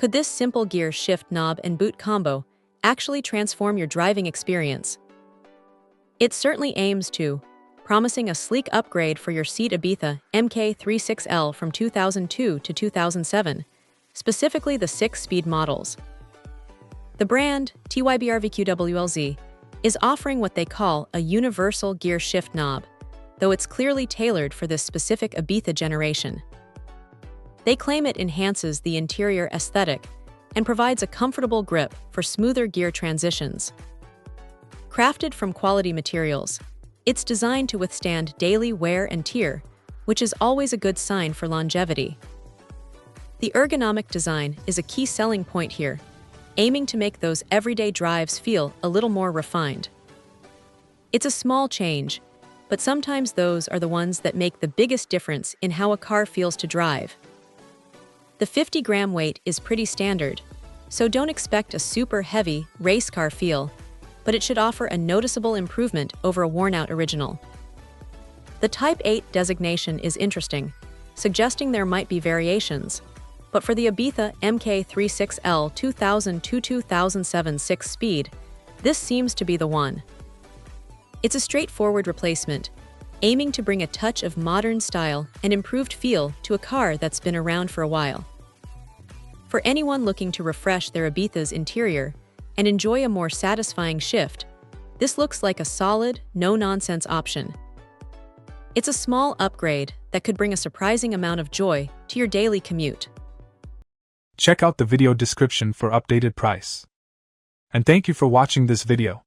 Could this simple gear shift knob and boot combo actually transform your driving experience? It certainly aims to, promising a sleek upgrade for your seat. Ibiza MK3 from 2002 to 2007, specifically the 6-speed models. The brand, TYBRVQWLZ, is offering what they call a universal gear shift knob, though it's clearly tailored for this specific Ibiza generation. They claim it enhances the interior aesthetic and provides a comfortable grip for smoother gear transitions. Crafted from quality materials, it's designed to withstand daily wear and tear, which is always a good sign for longevity. The ergonomic design is a key selling point here, aiming to make those everyday drives feel a little more refined. It's a small change, but sometimes those are the ones that make the biggest difference in how a car feels to drive. The 50-gram weight is pretty standard, so don't expect a super heavy race car feel, but it should offer a noticeable improvement over a worn-out original. The Type 8 designation is interesting, suggesting there might be variations, but for the Ibiza MK3 2000-2007 6-speed, this seems to be the one. It's a straightforward replacement, aiming to bring a touch of modern style and improved feel to a car that's been around for a while. For anyone looking to refresh their Ibiza's interior and enjoy a more satisfying shift, this looks like a solid, no-nonsense option. It's a small upgrade that could bring a surprising amount of joy to your daily commute. Check out the video description for updated price. And thank you for watching this video.